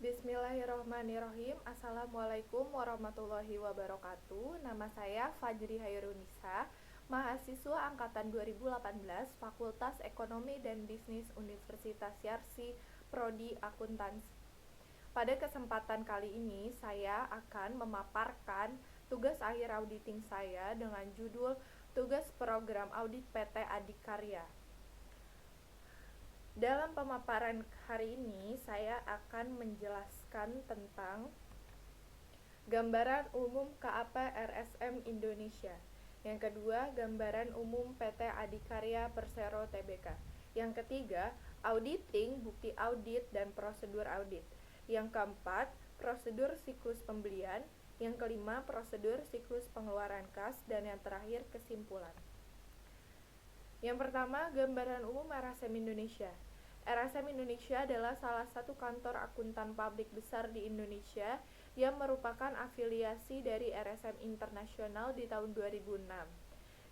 Bismillahirrahmanirrahim. Assalamualaikum warahmatullahi wabarakatuh. Nama saya Fajri Hairunisa, mahasiswa angkatan 2018 Fakultas Ekonomi dan Bisnis Universitas Yarsi, Prodi Akuntansi. Pada kesempatan kali ini saya akan memaparkan tugas akhir auditing saya dengan judul Tugas Program Audit PT Adikarya. Dalam pemaparan hari ini, saya akan menjelaskan tentang gambaran umum KAP RSM Indonesia. Yang kedua, gambaran umum PT Adikarya Persero Tbk. Yang ketiga, auditing, bukti audit, dan prosedur audit. Yang keempat, prosedur siklus pembelian. Yang kelima, prosedur siklus pengeluaran kas. Dan yang terakhir, kesimpulan. Yang pertama, gambaran umum RSM Indonesia. RSM Indonesia adalah salah satu kantor akuntan publik besar di Indonesia yang merupakan afiliasi dari RSM Internasional di tahun 2006.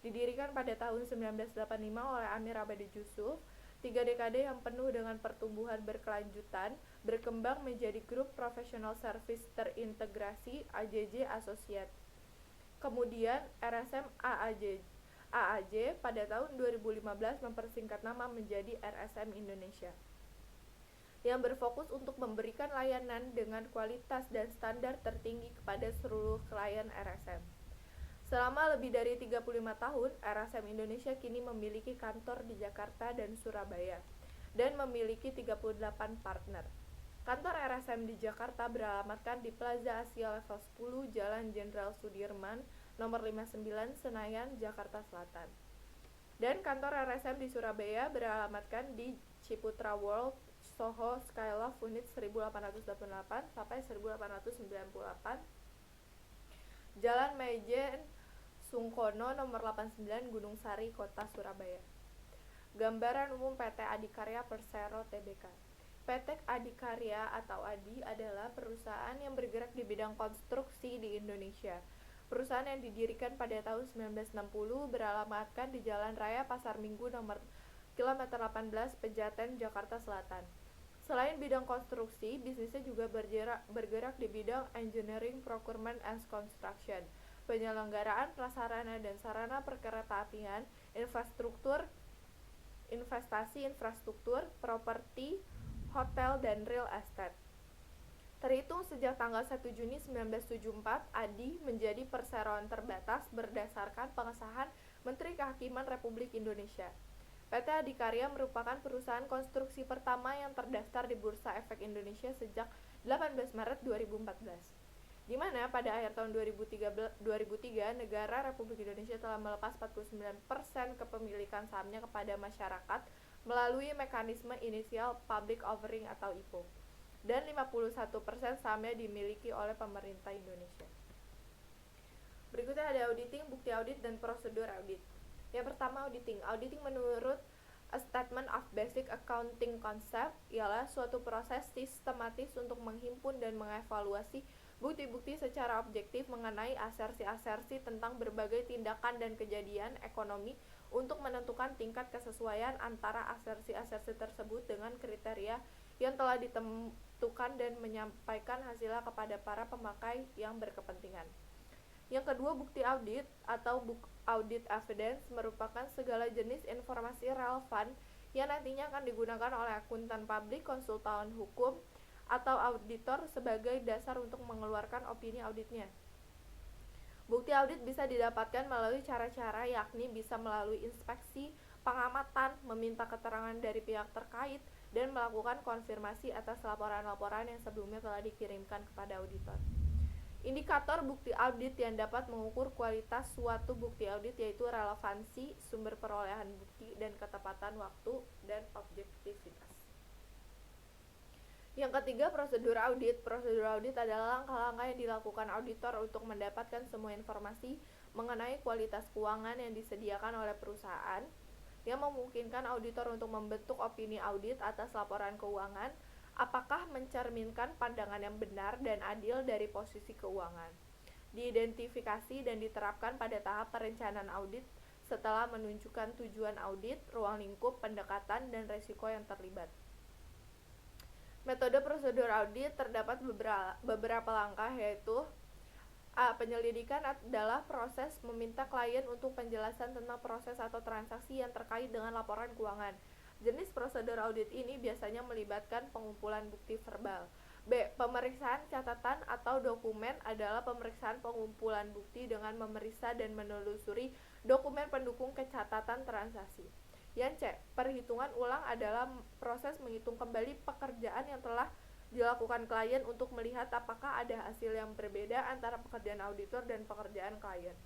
Didirikan pada tahun 1985 oleh Amir Abadi Jusuf, 3 dekade yang penuh dengan pertumbuhan berkelanjutan, berkembang menjadi grup professional service terintegrasi AJJ Associate. Kemudian RSM AAJ pada tahun 2015 mempersingkat nama menjadi RSM Indonesia, yang berfokus untuk memberikan layanan dengan kualitas dan standar tertinggi kepada seluruh klien RSM. Selama lebih dari 35 tahun, RSM Indonesia kini memiliki kantor di Jakarta dan Surabaya, dan memiliki 38 partner. Kantor RSM di Jakarta beralamatkan di Plaza Asia Level 10, Jalan Jenderal Sudirman, nomor 59, Senayan, Jakarta Selatan. Dan kantor RSM di Surabaya beralamatkan di Ciputra World, Soho Skylove Unit 1888 sampai 1898, Jalan Maijen Sungkono nomor 89, Gunung Sari, Kota Surabaya. Gambaran umum PT Adikarya Persero Tbk. PT Adikarya atau ADI adalah perusahaan yang bergerak di bidang konstruksi di Indonesia. Perusahaan yang didirikan pada tahun 1960 beralamatkan di Jalan Raya Pasar Minggu nomor kilometer 18 Pejaten, Jakarta Selatan. Selain bidang konstruksi, bisnisnya juga bergerak di bidang engineering, procurement, and construction, penyelenggaraan prasarana dan sarana perkeretaapian, infrastruktur, investasi infrastruktur, properti, hotel, dan real estate. Terhitung sejak tanggal 1 Juni 1974, ADI menjadi perseroan terbatas berdasarkan pengesahan Menteri Kehakiman Republik Indonesia. PT Adikarya merupakan perusahaan konstruksi pertama yang terdaftar di Bursa Efek Indonesia sejak 18 Maret 2014. Di mana pada akhir tahun 2003 negara Republik Indonesia telah melepas 49% kepemilikan sahamnya kepada masyarakat melalui mekanisme Initial Public Offering atau IPO, dan 51% sahamnya dimiliki oleh pemerintah Indonesia. Berikutnya ada auditing, bukti audit, dan prosedur audit. Yang pertama, auditing. Auditing menurut A Statement of Basic Accounting Concept ialah suatu proses sistematis untuk menghimpun dan mengevaluasi bukti-bukti secara objektif mengenai asersi-asersi tentang berbagai tindakan dan kejadian ekonomi untuk menentukan tingkat kesesuaian antara asersi-asersi tersebut dengan kriteria yang telah ditentukan dan menyampaikan hasilnya kepada para pemakai yang berkepentingan. Yang kedua, bukti audit atau book audit evidence merupakan segala jenis informasi relevan yang nantinya akan digunakan oleh akuntan publik, konsultan hukum, atau auditor sebagai dasar untuk mengeluarkan opini auditnya. Bukti audit bisa didapatkan melalui cara-cara, yakni bisa melalui inspeksi, pengamatan, meminta keterangan dari pihak terkait, dan melakukan konfirmasi atas laporan-laporan yang sebelumnya telah dikirimkan kepada auditor. Indikator bukti audit yang dapat mengukur kualitas suatu bukti audit yaitu relevansi, sumber perolehan bukti, dan ketepatan waktu dan objektivitas. Yang ketiga, prosedur audit. Prosedur audit adalah langkah-langkah yang dilakukan auditor untuk mendapatkan semua informasi mengenai kualitas keuangan yang disediakan oleh perusahaan, yang memungkinkan auditor untuk membentuk opini audit atas laporan keuangan, apakah mencerminkan pandangan yang benar dan adil dari posisi keuangan. Diidentifikasi dan diterapkan pada tahap perencanaan audit setelah menunjukkan tujuan audit, ruang lingkup, pendekatan, dan resiko yang terlibat. Metode prosedur audit terdapat beberapa langkah, yaitu A. Penyelidikan adalah proses meminta klien untuk penjelasan tentang proses atau transaksi yang terkait dengan laporan keuangan. Jenis prosedur audit ini biasanya melibatkan pengumpulan bukti verbal. B. Pemeriksaan catatan atau dokumen adalah pemeriksaan pengumpulan bukti dengan memeriksa dan menelusuri dokumen pendukung kecatatan transaksi. Yang C. Perhitungan ulang adalah proses menghitung kembali pekerjaan yang telah dilakukan klien untuk melihat apakah ada hasil yang berbeda antara pekerjaan auditor dan pekerjaan klien.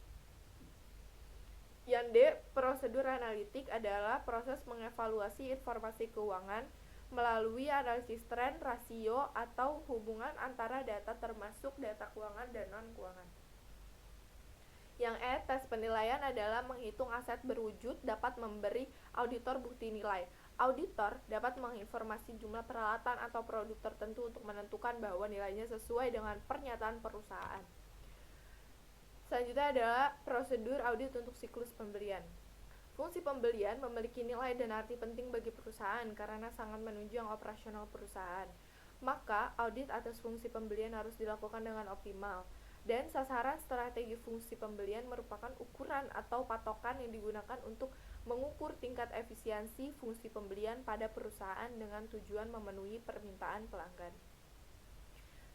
Yang D. Prosedur analitik adalah proses mengevaluasi informasi keuangan melalui analisis tren, rasio, atau hubungan antara data termasuk data keuangan dan non-keuangan. Yang E. Tes penilaian adalah menghitung aset berwujud dapat memberi auditor bukti nilai. Auditor dapat menginformasi jumlah peralatan atau produk tertentu untuk menentukan bahwa nilainya sesuai dengan pernyataan perusahaan. Selanjutnya adalah prosedur audit untuk siklus pembelian. Fungsi pembelian memiliki nilai dan arti penting bagi perusahaan karena sangat menunjang operasional perusahaan. Maka, audit atas fungsi pembelian harus dilakukan dengan optimal. Dan sasaran strategi fungsi pembelian merupakan ukuran atau patokan yang digunakan untuk mengukur tingkat efisiensi fungsi pembelian pada perusahaan dengan tujuan memenuhi permintaan pelanggan.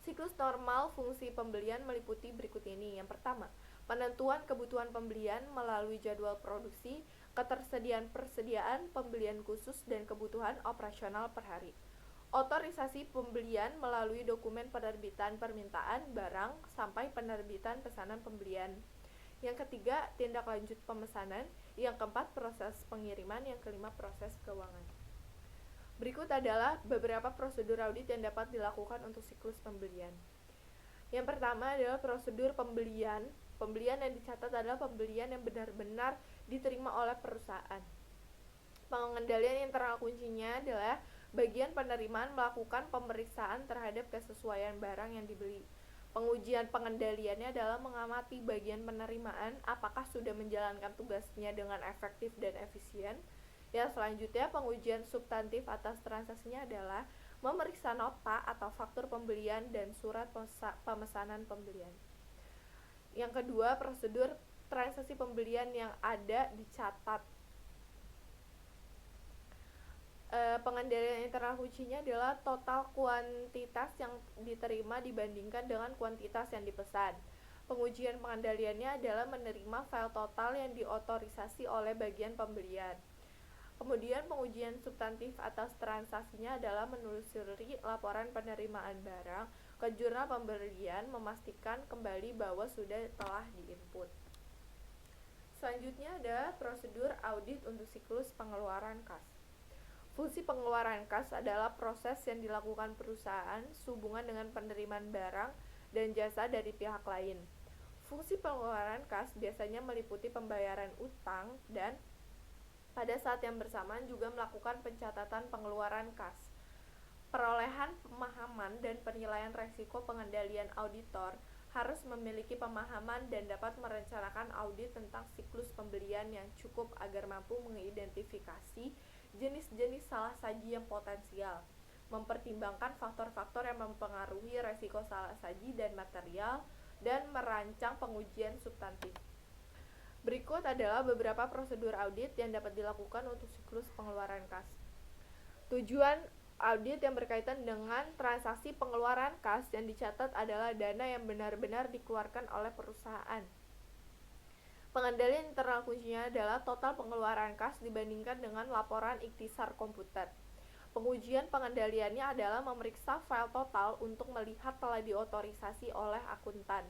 Siklus normal fungsi pembelian meliputi berikut ini. Yang pertama, penentuan kebutuhan pembelian melalui jadwal produksi, persediaan pembelian khusus, dan kebutuhan operasional per hari. Otorisasi pembelian melalui dokumen penerbitan permintaan barang sampai penerbitan pesanan pembelian. Yang ketiga, tindak lanjut pemesanan. Yang keempat, proses pengiriman. Yang kelima, proses keuangan. Berikut adalah beberapa prosedur audit yang dapat dilakukan untuk siklus pembelian. Yang pertama adalah prosedur pembelian. Pembelian yang dicatat adalah pembelian yang benar-benar diterima oleh perusahaan. Pengendalian internal kuncinya adalah bagian penerimaan melakukan pemeriksaan terhadap kesesuaian barang yang dibeli. Pengujian pengendaliannya adalah mengamati bagian penerimaan apakah sudah menjalankan tugasnya dengan efektif dan efisien. Yang selanjutnya, pengujian substantif atas transaksinya adalah memeriksa nota atau faktur pembelian dan surat pemesanan pembelian. Yang kedua, prosedur transaksi pembelian yang ada dicatat. Pengendalian internal kuncinya adalah total kuantitas yang diterima dibandingkan dengan kuantitas yang dipesan. Pengujian pengendaliannya adalah menerima file total yang diotorisasi oleh bagian pembelian. Kemudian pengujian substantif atas transaksinya adalah menelusuri laporan penerimaan barang ke jurnal pembelian, memastikan kembali bahwa sudah telah diinput. Selanjutnya ada prosedur audit untuk siklus pengeluaran kas. Fungsi pengeluaran kas adalah proses yang dilakukan perusahaan sehubungan dengan penerimaan barang dan jasa dari pihak lain. Fungsi pengeluaran kas biasanya meliputi pembayaran utang dan pada saat yang bersamaan juga melakukan pencatatan pengeluaran kas. Perolehan pemahaman dan penilaian resiko pengendalian auditor harus memiliki pemahaman dan dapat merencanakan audit tentang siklus pembelian yang cukup agar mampu mengidentifikasi jenis-jenis salah saji yang potensial, mempertimbangkan faktor-faktor yang mempengaruhi resiko salah saji dan material, dan merancang pengujian substantif. Berikut adalah beberapa prosedur audit yang dapat dilakukan untuk siklus pengeluaran kas. Tujuan audit yang berkaitan dengan transaksi pengeluaran kas yang dicatat adalah dana yang benar-benar dikeluarkan oleh perusahaan. Pengendalian internal kuncinya adalah total pengeluaran kas dibandingkan dengan laporan ikhtisar komputer. Pengujian pengendaliannya adalah memeriksa file total untuk melihat telah diotorisasi oleh akuntan.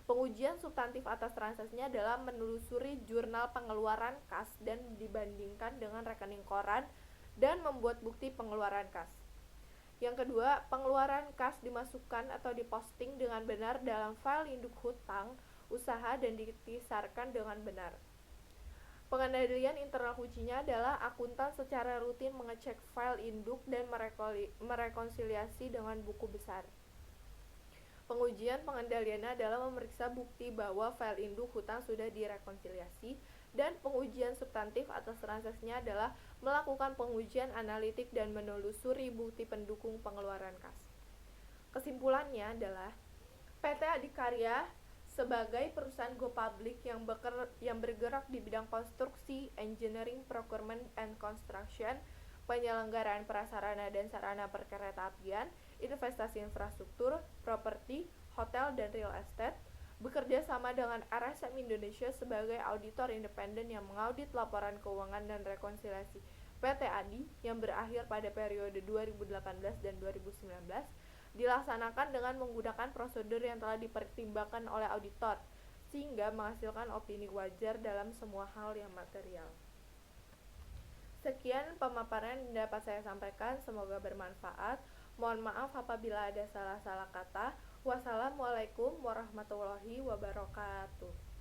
Pengujian substantif atas transaksinya adalah menelusuri jurnal pengeluaran kas dan dibandingkan dengan rekening koran dan membuat bukti pengeluaran kas. Yang kedua, pengeluaran kas dimasukkan atau diposting dengan benar dalam file induk hutang usaha dan ditisarkan dengan benar. Pengendalian internal kuncinya adalah akuntan secara rutin mengecek file induk dan merekonsiliasi dengan buku besar. Pengujian pengendaliannya adalah memeriksa bukti bahwa file induk hutang sudah direkonsiliasi Dan pengujian substantif atas transaksinya adalah melakukan pengujian analitik dan menelusuri bukti pendukung pengeluaran kas. Kesimpulannya adalah PT Adikarya sebagai perusahaan go public yang bergerak di bidang konstruksi, engineering, procurement, and construction, penyelenggaraan prasarana dan sarana perkeretaapian, investasi infrastruktur, properti, hotel, dan real estate, bekerja sama dengan RSM Indonesia sebagai auditor independen yang mengaudit laporan keuangan dan rekonsiliasi PT ADI yang berakhir pada periode 2018 dan 2019, dilaksanakan dengan menggunakan prosedur yang telah dipertimbangkan oleh auditor, sehingga menghasilkan opini wajar dalam semua hal yang material. Sekian pemaparan yang dapat saya sampaikan, semoga bermanfaat. Mohon maaf apabila ada salah-salah kata. Wassalamualaikum warahmatullahi wabarakatuh.